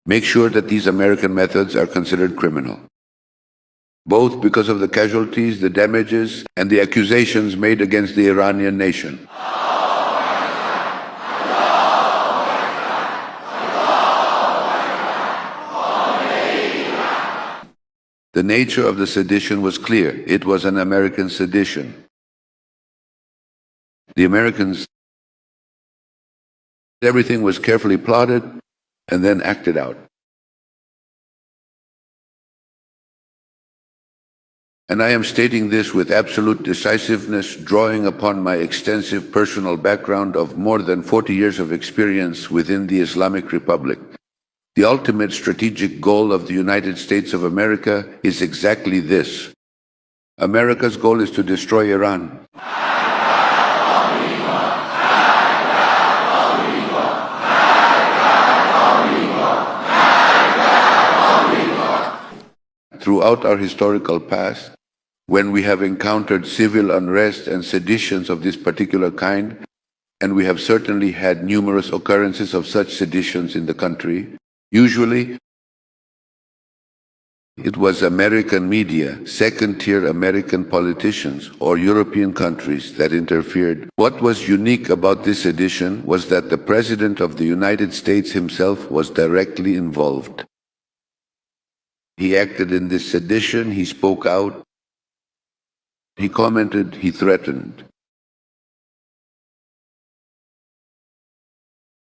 make sure that these American methods are considered criminal, both because of the casualties, the damages, and the accusations made against the Iranian nation. The nature of the sedition was clear. It was an American sedition. The Americans, everything was carefully plotted and then acted out. And I am stating this with absolute decisiveness, drawing upon my extensive personal background of more than 40 years of experience within the Islamic Republic. The ultimate strategic goal of the United States of America is exactly this. America's goal is to destroy Iran. Throughout our historical past, when we have encountered civil unrest and seditions of this particular kind, and we have certainly had numerous occurrences of such seditions in the country, usually, it was American media, second-tier American politicians, or European countries that interfered. What was unique about this sedition was that the President of the United States himself was directly involved. He acted in this sedition, he spoke out, he commented, he threatened.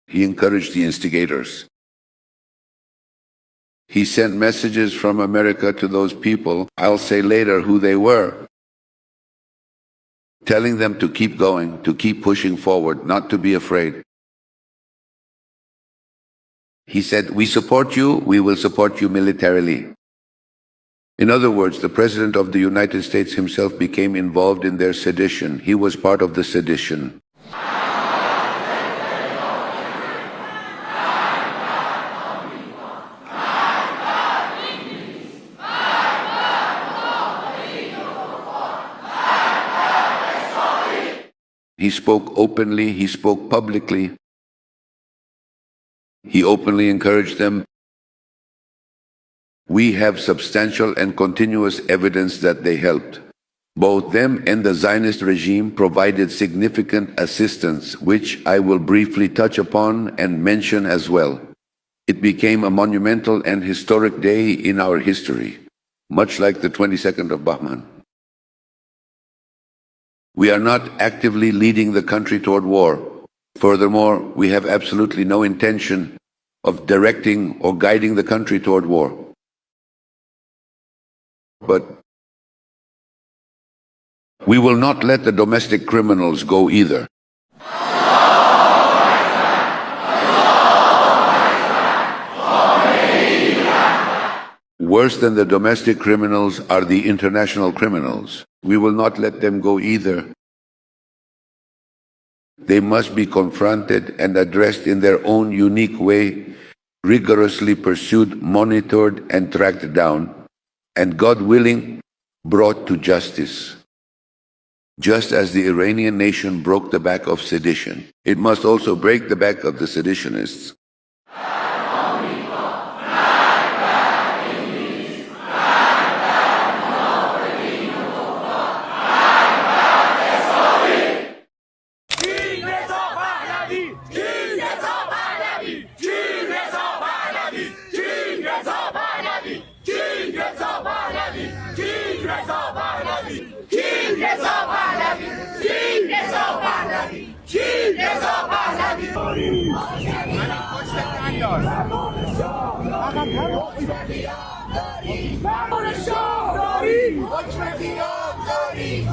He encouraged the instigators. He sent messages from America to those people, I'll say later who they were, telling them to keep going, to keep pushing forward, not to be afraid. He said, we support you, we will support you militarily. In other words, the President of the United States himself became involved in their sedition. He was part of the sedition. He spoke openly, he spoke publicly. He openly encouraged them. We have substantial and continuous evidence that they helped. Both them and the Zionist regime provided significant assistance, which I will briefly touch upon and mention as well. It became a monumental and historic day in our history, much like the 22nd of Bahman. We are not actively leading the country toward war. Furthermore, we have absolutely no intention of directing or guiding the country toward war. But we will not let the domestic criminals go either. Worse than the domestic criminals are the international criminals. We will not let them go either. They must be confronted and addressed in their own unique way, rigorously pursued, monitored, and tracked down, and God willing, brought to justice. Just as the Iranian nation broke the back of sedition, it must also break the back of the seditionists.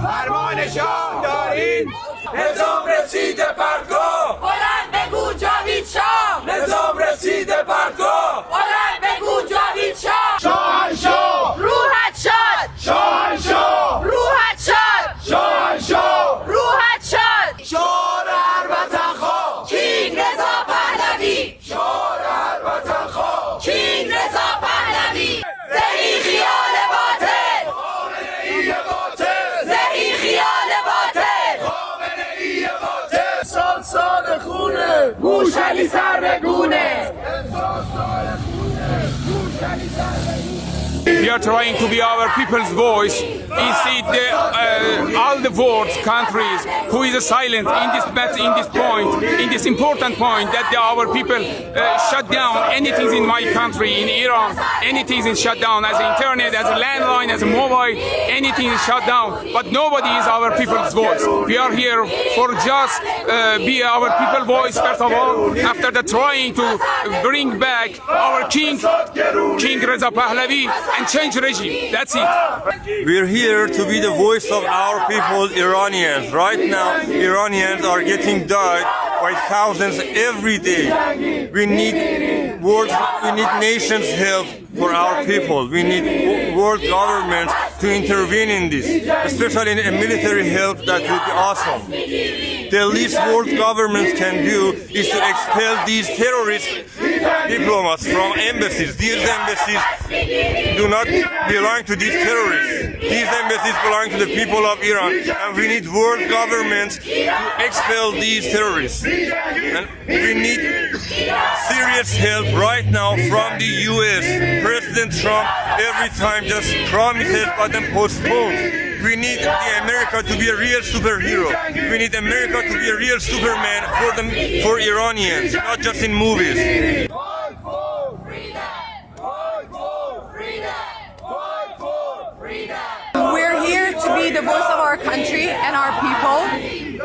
فرمان شاه داریم نظام رسیده پرتگاه بلند بگو جاوید شاه نظام رسیده پرتگاه بلند بگو جاوید شاه شاهنشاه روحت شاد شاهنشاه روحت شاد شاهنشاه روحت شاد شعار هر وطنخواه کینگ رضا پهلوی شعار هر وطنخواه کینگ رضا پهلوی زهی خیال باطل خامنه‌ای قاتل زهی خیال باطل خامنه‌ای قاتل سال سال خونه موشلی سر به گونه We are trying to be our people's voice. Instead, all the world countries who is silent in this point, in this important point, that our people shut down anything in my country, in Iran, anything is shut down, as internet, as a landline, as a mobile, anything is shut down. But nobody is our people's voice. We are here for just be our people's voice first of all. After that, trying to bring back our King Reza Pahlavi, and change regime. That's it. We're here to be the voice of our people, Iranians. Right now, Iranians are getting died by thousands every day. We need nations' help for our people. We need world governments to intervene in this, especially in military help. That would be awesome. The least world governments can do is to expel these terrorist diplomats from embassies. These embassies do not belong to these terrorists. These embassies belong to the people of Iran, and we need world governments to expel these terrorists. And we need serious help right now from the US. President Trump every time just promises but then postpones. We need America to be a real superhero. We need America to be a real Superman for Iranians, not just in movies. Fight for freedom! Fight for freedom! Fight for freedom! We're here to be the voice of our country and our people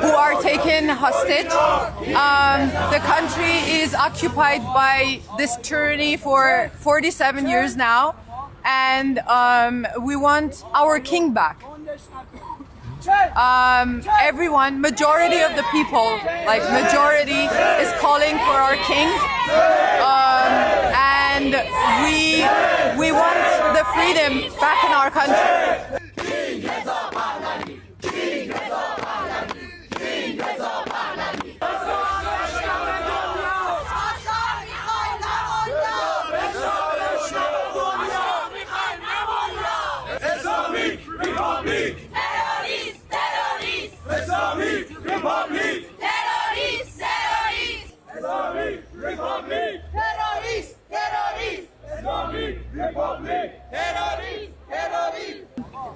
who are taken hostage. The country is occupied by this tyranny for 47 years now, and we want our king back. Everyone, majority of the people, like majority, is calling for our king, and we want the freedom back in our country.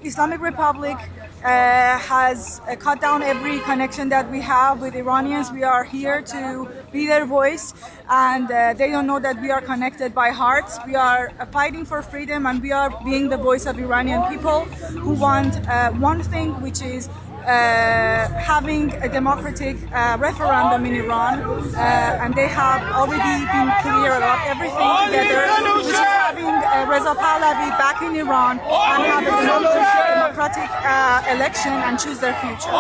Islamic Republic has cut down every connection that we have with Iranians. We are here to be their voice, and they don't know that we are connected by hearts. We are fighting for freedom, and we are being the voice of Iranian people who want one thing, which is having a democratic referendum in Iran, and they have already been clear about everything together, which is having Reza Pahlavi back in Iran and have a democratic election and choose their future.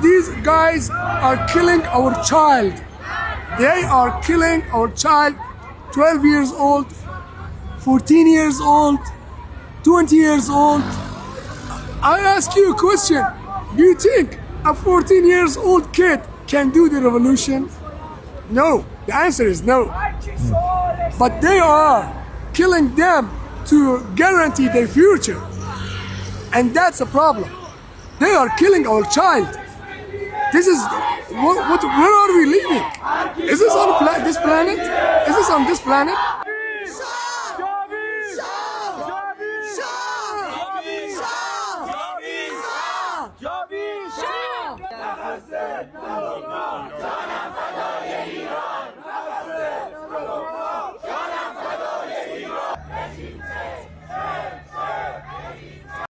These guys are killing our child. They are killing our child, 12 years old, 14 years old, 20 years old. I ask you a question. Do you think a 14 years old kid can do the revolution? No. The answer is no. But they are killing them to guarantee their future. And that's a problem. They are killing our child. This is where are we living? Is this on this planet? Is this on this planet? Shah!